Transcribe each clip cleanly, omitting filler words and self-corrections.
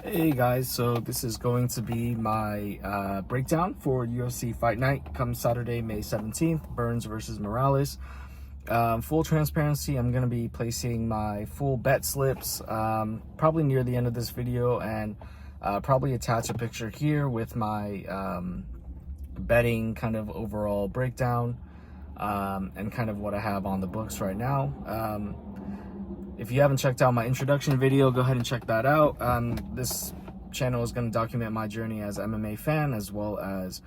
Hey guys, so this is going to be my breakdown for UFC Fight Night come Saturday, May 17th, Burns versus Morales. Full transparency, I'm going to be placing my full bet slips probably near the end of this video, and probably attach a picture here with my betting kind of overall breakdown and kind of what I have on the books right now. If you haven't checked out my introduction video, go ahead and check that out. This channel is going to document my journey as an MMA fan, as well as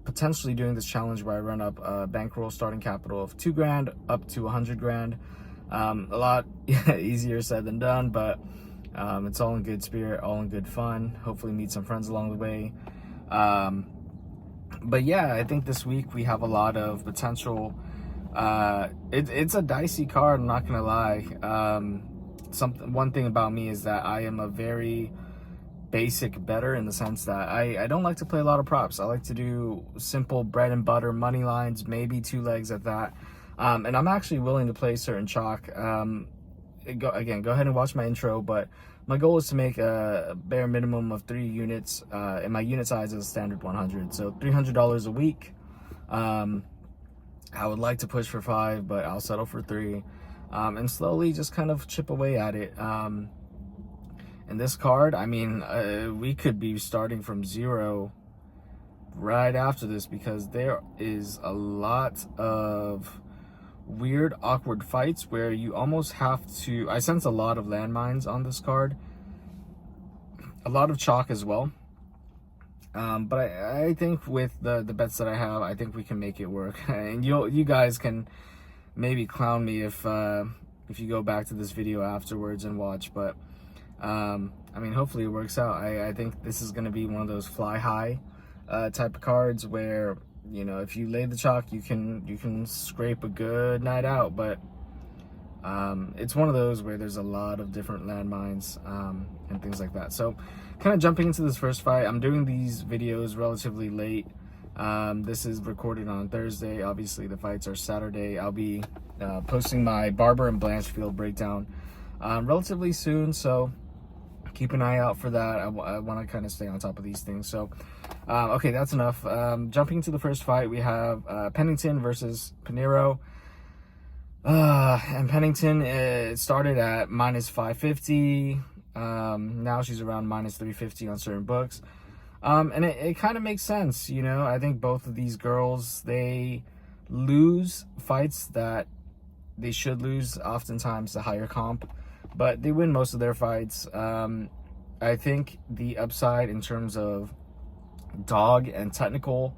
potentially doing this challenge where I run up a bankroll starting capital of $2,000 up to $100,000. A lot easier said than done, but it's all in good spirit, all in good fun. Hopefully meet some friends along the way. But yeah, I think this week we have a lot of potential. It's a dicey card, I'm not gonna lie. One thing about me is that I am a very basic bettor, in the sense that I don't like to play a lot of props. I like to do simple bread and butter money lines, maybe two legs at that. And I'm actually willing to play certain chalk. Go ahead and watch my intro, but my goal is to make a bare minimum of 3 units, and my unit size is a standard 100, so $300 a week. I would like to push for 5, but I'll settle for 3, and slowly just kind of chip away at it. And this card, I mean, we could be starting from 0 right after this, because there is a lot of weird, awkward fights where you almost have to. I sense a lot of landmines on this card, a lot of chalk as well. But I think with the bets that I have, I think we can make it work. And you guys can maybe clown me if you go back to this video afterwards and watch. But I mean, hopefully it works out. I think this is going to be one of those fly high type of cards where, you know, if you lay the chalk, you can scrape a good night out. But it's one of those where there's a lot of different landmines and things like that. So kind of jumping into this first fight, I'm doing these videos relatively late. This is recorded on Thursday. Obviously the fights are Saturday. I'll be posting my Barber and Blanchfield breakdown relatively soon, so keep an eye out for that. I want to kind of stay on top of these things. So okay, that's enough. Jumping into the first fight, we have Pennington versus Pinheiro. And Pennington started at minus 550. Now she's around minus 350 on certain books. And it kind of makes sense, you know. I think both of these girls, they lose fights that they should lose, oftentimes the higher comp, but they win most of their fights. I think the upside in terms of dog and technical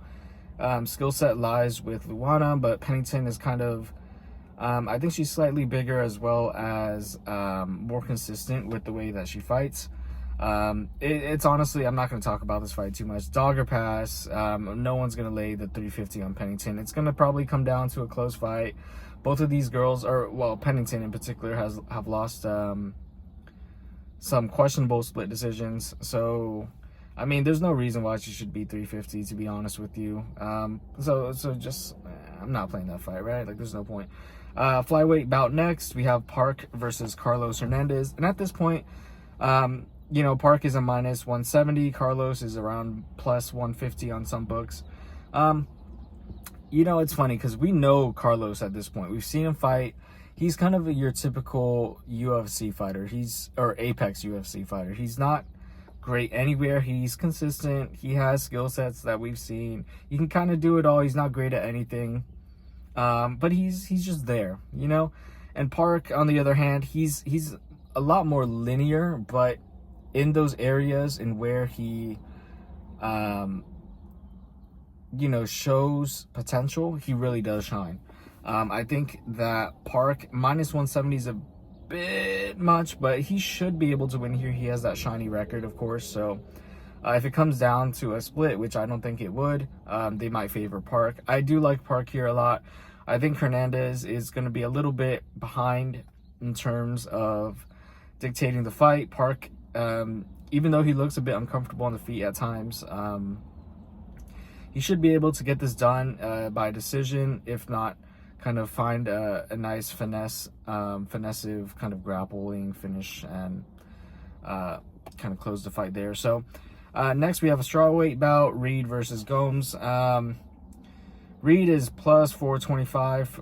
skill set lies with Luana, but Pennington is kind of, I think she's slightly bigger, as well as more consistent with the way that she fights. It's honestly, I'm not going to talk about this fight too much. Dog or pass. No one's going to lay the 350 on Pennington. It's going to probably come down to a close fight. Both of these girls, or well, Pennington in particular, have lost some questionable split decisions. So I mean, there's no reason why she should be 350, to be honest with you. So just, I'm not playing that fight, right? Like, there's no point. Flyweight bout next, we have Park versus Carlos Hernandez. And at this point, you know, Park is a minus 170. Carlos is around plus 150 on some books. You know, it's funny because we know Carlos at this point. We've seen him fight. He's kind of your typical UFC fighter. Or Apex UFC fighter. He's not great anywhere. He's consistent. He has skill sets that we've seen. He can kind of do it all. He's not great at anything, but he's just there, you know. And Park, on the other hand, he's a lot more linear, but in those areas in where he you know, shows potential, he really does shine. I think that Park minus 170 is a bit much, but he should be able to win here. He has that shiny record, of course. So if it comes down to a split, which I don't think it would, they might favor Park. I do like Park here a lot. I think Hernandez is going to be a little bit behind in terms of dictating the fight. Park, even though he looks a bit uncomfortable on the feet at times, he should be able to get this done by decision, if not kind of find a nice finesse, finessive kind of grappling finish, and kind of close the fight there. So next we have a strawweight bout, Reed versus Gomes. Reed is plus 425,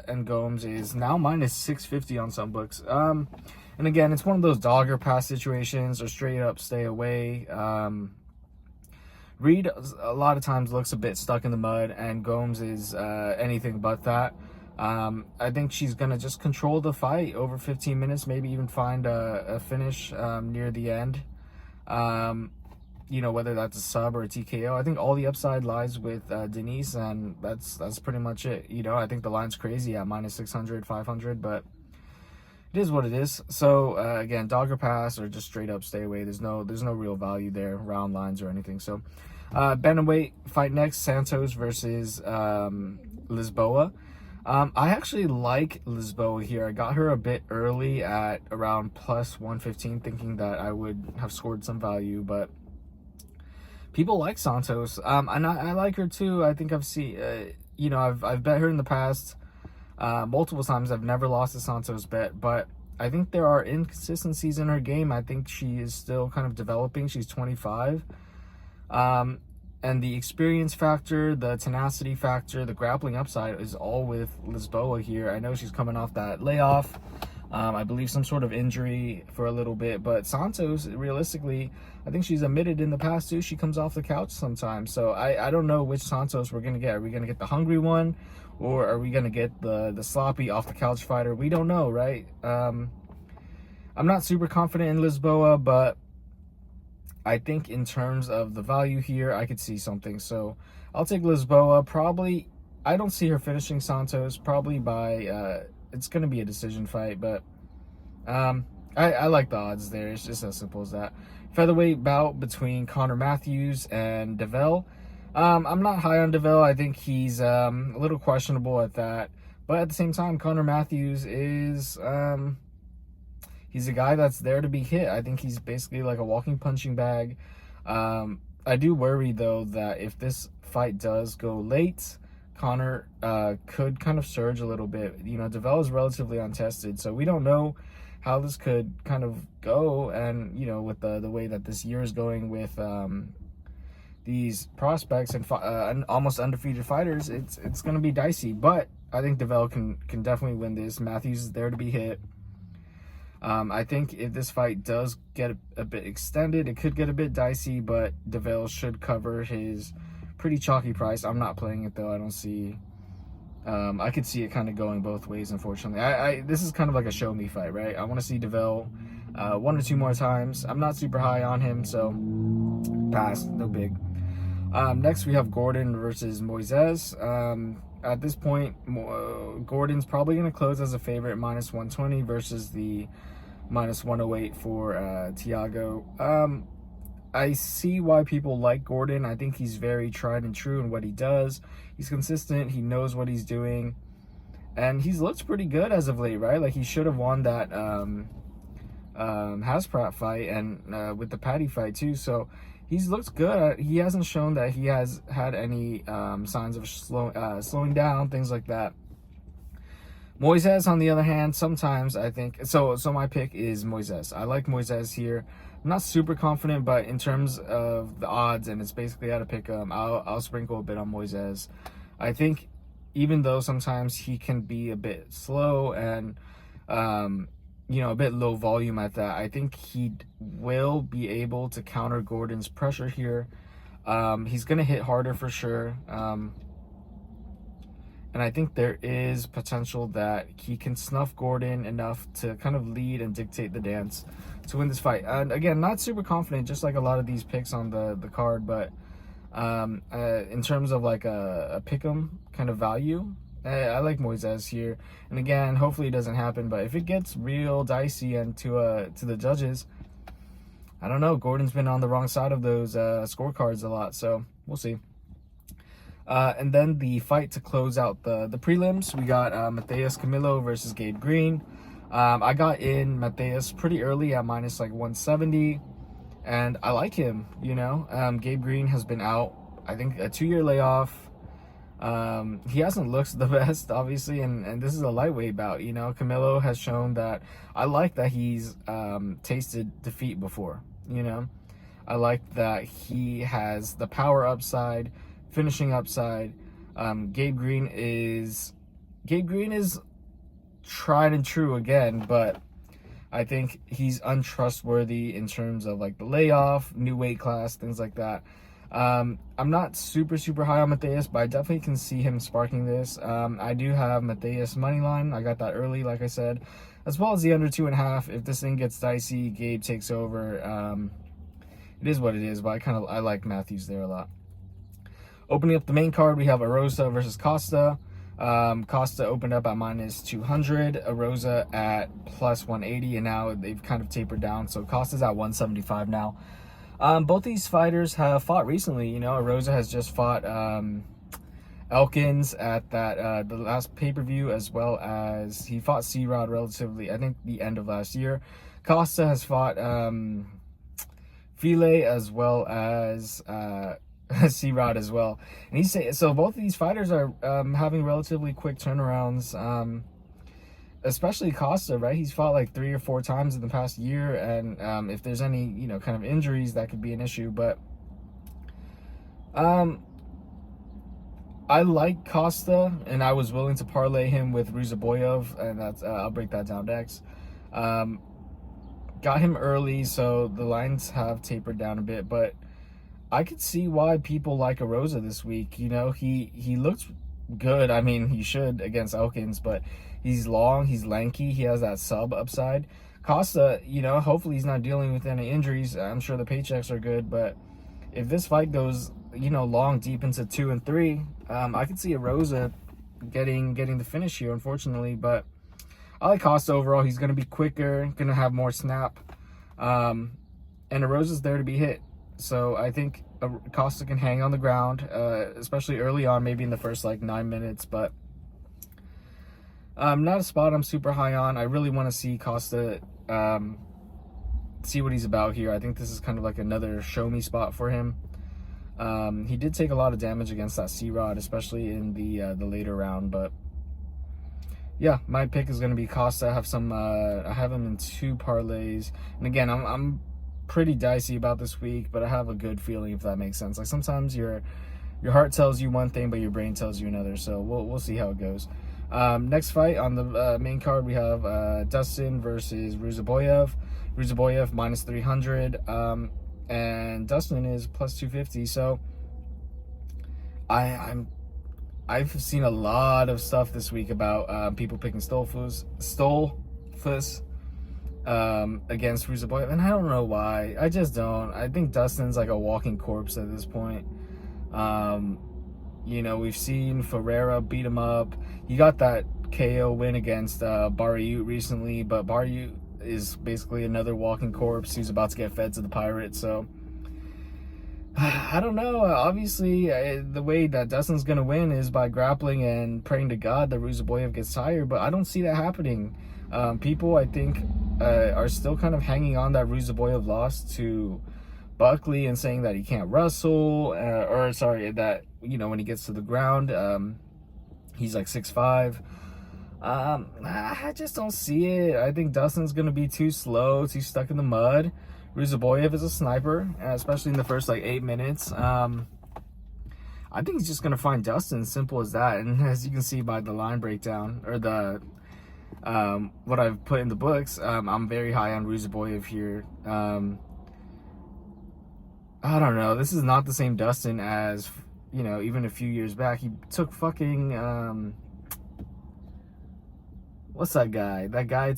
and Gomes is now minus 650 on some books. And again, it's one of those dog or pass situations, or straight up stay away. Reed a lot of times looks a bit stuck in the mud, and Gomes is anything but that. I think she's gonna just control the fight over 15 minutes, maybe even find a finish near the end. You know, whether that's a sub or a TKO. I think all the upside lies with Denise, and that's pretty much it. You know, I think the line's crazy at minus 600, 500, but it is what it is. So again, dog or pass, or just straight up stay away. There's no real value there, round lines or anything. So bantamweight fight next, Santos versus Lisboa. I actually like Lisboa here. I got her a bit early at around plus 115, thinking that I would have scored some value, but people like Santos, and I like her too. I think I've seen, you know, I've bet her in the past multiple times. I've never lost a Santos bet, but I think there are inconsistencies in her game. I think she is still kind of developing. She's 25, and the experience factor, the tenacity factor, the grappling upside is all with Lisboa here. I know she's coming off that layoff. I believe some sort of injury for a little bit, but Santos, realistically, I think she's admitted in the past too, she comes off the couch sometimes. So I don't know which Santos we're going to get. Are we going to get the hungry one, or are we going to get the sloppy off the couch fighter? We don't know, right? I'm not super confident in Lisboa, but I think in terms of the value here, I could see something. So I'll take Lisboa. Probably, I don't see her finishing Santos, probably by, it's going to be a decision fight, but I like the odds there. It's just as simple as that. Featherweight bout between Connor Matheus and Devell. I'm not high on Devell. I think he's a little questionable at that. But at the same time, Connor Matheus is, he's a guy that's there to be hit. I think he's basically like a walking punching bag. I do worry, though, that if this fight does go late, Connor could kind of surge a little bit. You know, Devell is relatively untested, so we don't know how this could kind of go. And, you know, with the way that this year is going with these prospects and almost undefeated fighters, it's going to be dicey. But I think Devell can definitely win this. Matheus is there to be hit. I think if this fight does get a bit extended, it could get a bit dicey, but Devell should cover his pretty chalky price. I'm not playing it, though. I don't see... I could see it kind of going both ways, unfortunately. This is kind of like a show me fight, right? I want to see Devell one or two more times. I'm not super high on him, so pass, no big. Next, we have Gordon versus Moises. At this point, Gordon's probably going to close as a favorite, minus 120 versus the minus 108 for Thiago. I see why people like Gordon. I think he's very tried and true in what he does. He's consistent. He knows what he's doing. And he's looked pretty good as of late, right? Like, he should have won that Hasprat fight and with the Patty fight, too. So he's looked good. He hasn't shown that he has had any signs of slowing down, things like that. Moises, on the other hand, sometimes I think... So my pick is Moises. I like Moises here. I'm not super confident, but in terms of the odds, and it's basically how to pick them, I'll sprinkle a bit on Moises. I think even though sometimes he can be a bit slow and, you know, a bit low volume at that, I think he will be able to counter Gordon's pressure here. He's going to hit harder for sure. And I think there is potential that he can snuff Gordon enough to kind of lead and dictate the dance to win this fight. And again, not super confident, just like a lot of these picks on the card, but in terms of like a pick'em kind of value, I like Moises here. And again, hopefully it doesn't happen, but if it gets real dicey and to the judges, I don't know. Gordon's been on the wrong side of those scorecards a lot, so we'll see. And then the fight to close out the prelims, we got Matheus Camilo versus Gabe Green. I got in Matheus pretty early at minus like 170, and I like him, you know. Gabe Green has been out, I think, a 2-year layoff. He hasn't looked the best, obviously, and this is a lightweight bout. You know, Camilo has shown that. I like that he's tasted defeat before. You know, I like that he has the power upside, finishing upside. Gabe Green is tried and true again, but I think he's untrustworthy in terms of like the layoff, new weight class, things like that. I'm not super high on Matheus, but I definitely can see him sparking this. I do have Matheus money line. I got that early, like I said, as well as the under 2.5. If this thing gets dicey, Gabe takes over. It is what it is, but I like Matheus there a lot. Opening up the main card, we have Arosa versus Costa. Costa opened up at -200, Arosa at +180, and now they've kind of tapered down. So Costa's at 175 now. Both these fighters have fought recently. You know, Arosa has just fought Elkins at that the last pay-per-view, as well as he fought C-Rod relatively, I think, the end of last year. Costa has fought File as well as C-Rod as well. And he's so both of these fighters are having relatively quick turnarounds. Especially Costa, right? He's fought like 3 or 4 times in the past year, and if there's any, you know, kind of injuries, that could be an issue. But I like Costa, and I was willing to parlay him with Ruziboev, and that's I'll break that down next. Got him early, so the lines have tapered down a bit, but I could see why people like Arosa this week. You know, he looks good. I mean, he should against Elkins, but he's long, he's lanky, he has that sub upside. Costa, you know, hopefully he's not dealing with any injuries. I'm sure the paychecks are good, but if this fight goes, you know, long, deep into 2 and 3, I could see Arosa getting the finish here, unfortunately. But I like Costa overall. He's going to be quicker, going to have more snap, and Arosa's there to be hit. So I think Costa can hang on the ground, especially early on, maybe in the first like 9 minutes. But not a spot I'm super high on. I really want to see Costa see what he's about here. I think this is kind of like another show me spot for him. He did take a lot of damage against that C-Rod, especially in the later round. But yeah, my pick is going to be Costa. I have him in 2 parlays, and again, I'm pretty dicey about this week, but I have a good feeling, if that makes sense. Like sometimes your heart tells you one thing, but your brain tells you another. So we'll see how it goes. Next fight on the main card, we have Dustin versus Ruziboev. Ruziboev -300, and Dustin is +250. So I've seen a lot of stuff this week about people picking Stolfus against Ruziboev, and I don't know why. I just don't. I think Dustin's like a walking corpse at this point. You know, we've seen Ferreira beat him up. He got that KO win against Barriut recently, but Barriut is basically another walking corpse who's about to get fed to the Pirates. So I don't know. Obviously, the way that Dustin's going to win is by grappling and praying to God that Ruziboev gets tired, but I don't see that happening. People, I think, are still kind of hanging on that Ruziboev loss to Buckley and saying that he can't wrestle, that, you know, when he gets to the ground, he's like 6'5". I just don't see it. I think Dustin's going to be too slow, too stuck in the mud. Ruziboev is a sniper, especially in the first like 8 minutes. I think he's just going to find Dustin, simple as that. And as you can see by the line breakdown, or the what I've put in the books, I'm very high on Ruziboev here. I don't know. This is not the same Dustin as, you know, even a few years back. He took fucking what's that guy? That guy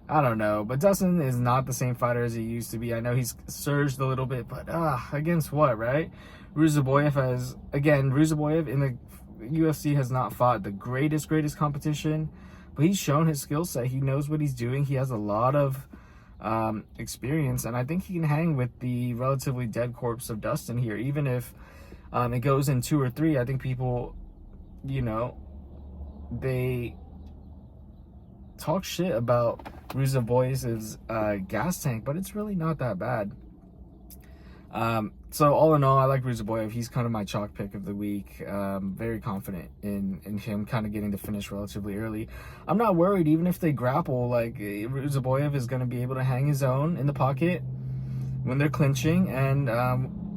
I don't know. But Dustin is not the same fighter as he used to be. I know he's surged a little bit, but against what, right? Ruziboev in the UFC has not fought the greatest competition, but he's shown his skill set. He knows what he's doing. He has a lot of experience, and I think he can hang with the relatively dead corpse of Dustin here. Even if it goes in 2 or 3, I think people, you know, they talk shit about Ruziboev's gas tank, but it's really not that bad. So all in all, I like Ruziboev. He's kind of my chalk pick of the week. Very confident in him kind of getting the finish relatively early. I'm not worried, even if they grapple. Like, Ruziboev is going to be able to hang his own in the pocket when they're clinching, and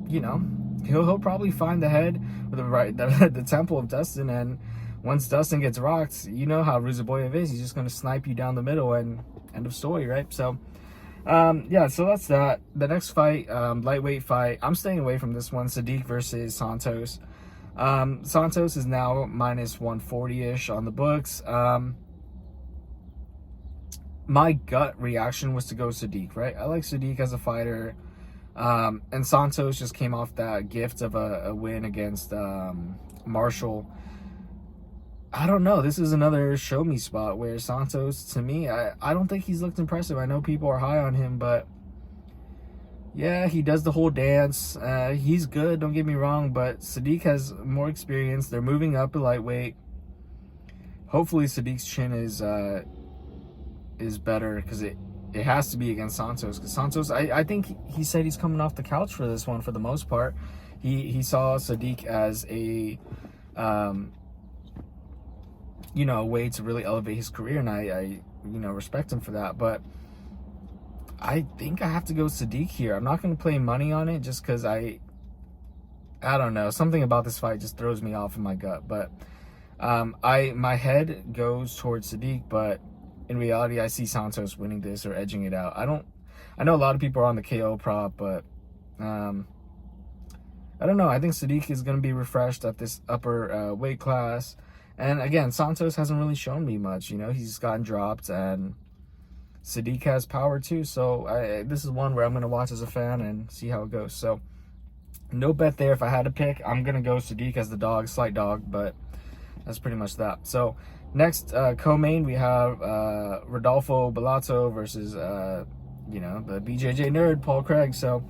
you know, he'll probably find the head or the temple of Dustin, and once Dustin gets rocked, you know how Ruziboev is. He's just going to snipe you down the middle, and end of story, right? So yeah, so that's that. The next fight, lightweight fight, I'm staying away from this one. Sadiq versus Santos. Santos is now minus 140-ish on the books. My gut reaction was to go Sadiq, right? I like Sadiq as a fighter. And Santos just came off that gift of a win against Marshall. I don't know. This is another show me spot where Santos, to me, I don't think he's looked impressive. I know people are high on him, but yeah, he does the whole dance. He's good, don't get me wrong, but Sadiq has more experience. They're moving up a lightweight. Hopefully Sadiq's chin is better, because it has to be against Santos. Because Santos, I think he said he's coming off the couch for this one for the most part. He saw Sadiq as a you know, a way to really elevate his career, and I you know, respect him for that. But I think I have to go Sadiq here. I'm not going to play money on it just because I don't know, something about this fight just throws me off in my gut. But my head goes towards Sadiq, but in reality, I see Santos winning this or edging it out. I know a lot of people are on the KO prop, but I don't know. I think Sadiq is going to be refreshed at this upper weight class. And again, Santos hasn't really shown me much. You know, he's gotten dropped, and Sadiq has power too. So this is one where I'm going to watch as a fan and see how it goes. So no bet there. If I had to pick, I'm going to go Sadiq as the dog, slight dog, but that's pretty much that. So next, co-main, we have Rodolfo Bellato versus, you know, the BJJ nerd, Paul Craig. So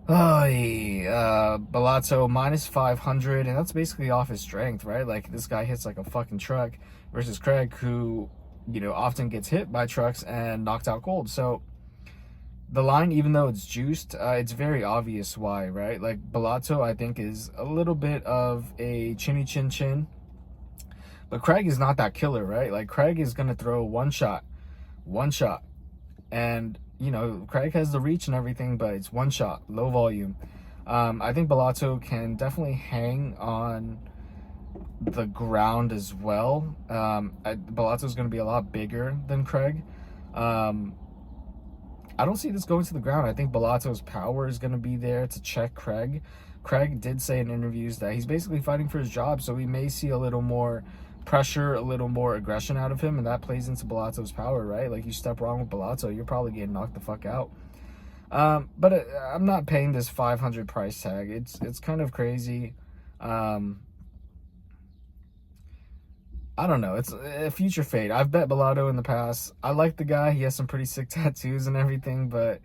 Bellato minus 500, and that's basically off his strength, right? Like, this guy hits like a fucking truck, versus Craig, who, you know, often gets hit by trucks and knocked out cold. So the line, even though it's juiced, it's very obvious why, right? Like, Bellato, I think, is a little bit of a chinny chin chin, but Craig is not that killer, right? Like, Craig is gonna throw one shot, and you know, Craig has the reach and everything, but it's one shot, low volume. I think Bellato can definitely hang on the ground as well. Bellato's going to be a lot bigger than Craig. I don't see this going to the ground. I think Bellato's power is going to be there to check Craig. Craig did say in interviews that he's basically fighting for his job, so we may see a little more pressure, a little more aggression out of him, and that plays into Bellato's power, right? Like, you step wrong with Bellato, you're probably getting knocked the fuck out. But I'm not paying this 500 price tag. It's kind of crazy. I don't know. It's a future fate. I've bet Bellato in the past. I like the guy. He has some pretty sick tattoos and everything, but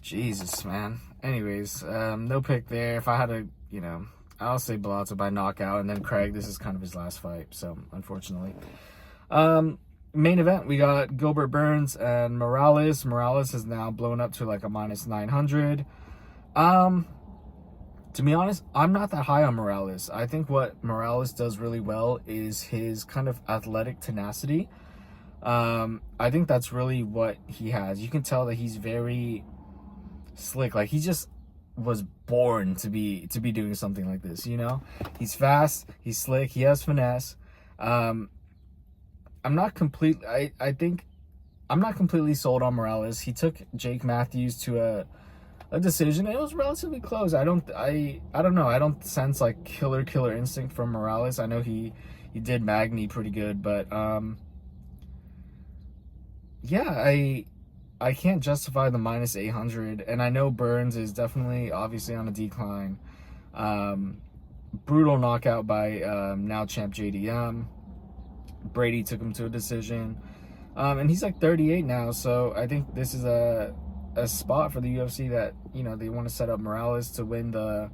Jesus, man. Anyways, no pick there. If I had to, you know, I'll say Bellato by knockout, and then Craig, this is kind of his last fight, so unfortunately. Main event, we got Gilbert Burns and Morales. Morales is now blown up to like a minus 900. To be honest, I'm not that high on Morales. I think what Morales does really well is his kind of athletic tenacity. I think that's really what he has. You can tell that he's very slick. Like, he just was born to be doing something like this, you know? He's fast, he's slick, he has finesse. I'm not completely sold on Morales. He took Jake Matthews to a decision. It was relatively close. I don't know. I don't sense like killer instinct from Morales. I know he did Magny pretty good, but yeah, I can't justify the minus 800, and I know Burns is definitely obviously on a decline. Brutal knockout by now champ JDM. Brady took him to a decision, and he's like 38 now, so I think this is a spot for the UFC that, you know, they want to set up Morales to win the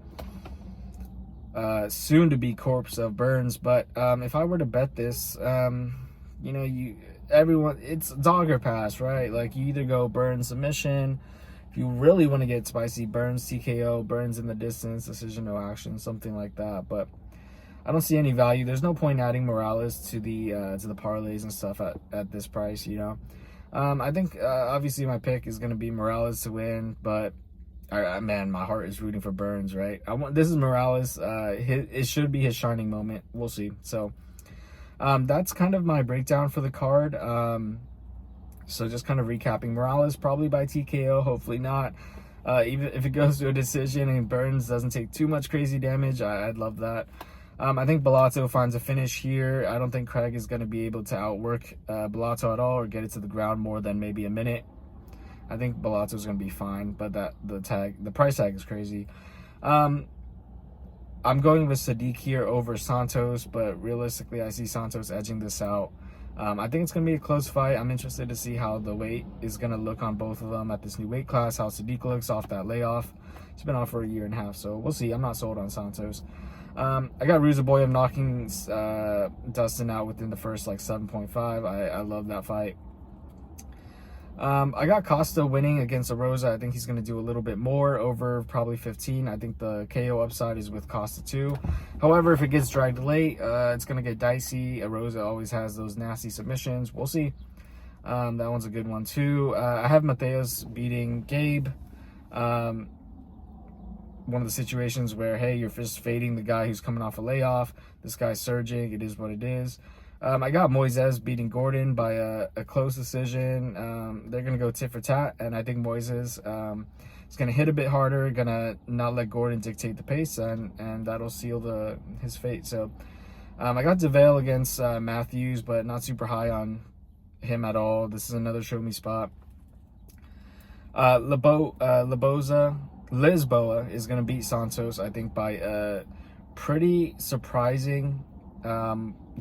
soon-to-be corpse of Burns. But if I were to bet this, you know, everyone, it's dog or pass, right? Like, you either go Burns submission, If you really want to get spicy, Burns TKO, Burns in the distance, decision no action, something like that. But I don't see any value. There's no point adding Morales to the parlays and stuff at this price, you know. I think obviously my pick is going to be Morales to win, but man, my heart is rooting for Burns, right? This is Morales. It should be his shining moment. We'll see. So that's kind of my breakdown for the card. So just kind of recapping, Morales probably by TKO, hopefully not. Even if it goes to a decision and Burns doesn't take too much crazy damage, I'd love that. I think Bellato finds a finish here. I don't think Craig is going to be able to outwork Bellato at all or get it to the ground more than maybe a minute. I think Bellato is going to be fine, but the price tag is crazy. I'm going with Sadiq here over Santos, but realistically, I see Santos edging this out. I think it's going to be a close fight. I'm interested to see how the weight is going to look on both of them at this new weight class, how Sadiq looks off that layoff. He's been off for a year and a half, so we'll see. I'm not sold on Santos. I got Ruziboev knocking Dustin out within the first, like, 7.5. I love that fight. I got Costa winning against Arosa. I think he's going to do a little bit more, over probably 15. I think the KO upside is with Costa too. However, if it gets dragged late, it's going to get dicey. Arosa always has those nasty submissions. We'll see. That one's a good one too. I have Matheus beating Gabe. One of the situations where, hey, you're just fading the guy who's coming off a layoff. This guy's surging. It is what it is. I got Moises beating Gordon by a close decision. They're going to go tit for tat, and I think Moises is going to hit a bit harder, going to not let Gordon dictate the pace, and that'll seal his fate. So I got DeVale against Matheus, but not super high on him at all. This is another show me spot. Lisboa is going to beat Santos, I think, by a pretty surprising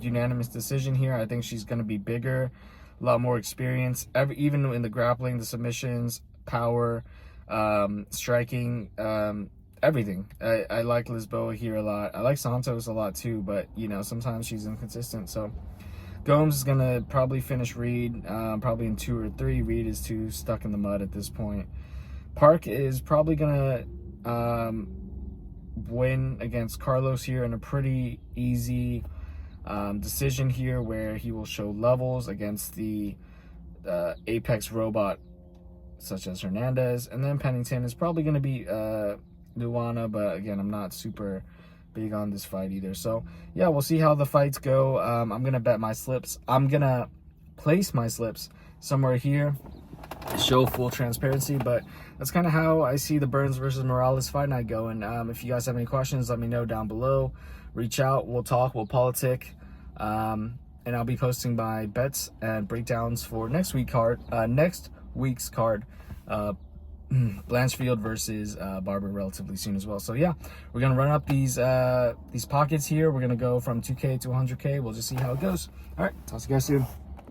unanimous decision here. I think she's going to be bigger, a lot more experience, even in the grappling, the submissions, power, striking, everything. I like Lisboa here a lot. I like Santos a lot too, but, you know, sometimes she's inconsistent. So Gomes is going to probably finish Reed, probably in 2 or 3. Reed is too stuck in the mud at this point. Park is probably going to win against Carlos here in a pretty easy decision here, where he will show levels against the apex robot such as Hernandez. And then Pennington is probably going to be Luana, but again, I'm not super big on this fight either. So yeah, we'll see how the fights go. I'm going to bet my slips. I'm going to place my slips somewhere here, show full transparency, but that's kind of how I see the Burns versus Morales fight night going. If you guys have any questions, let me know down below. Reach out, we'll talk, we'll politic, and I'll be posting my bets and breakdowns for next week's card, Blanchfield versus Barber, relatively soon as well. So yeah, we're gonna run up these pockets here. We're gonna go from 2K to 100K. We'll just see how it goes. All right, talk to you guys soon.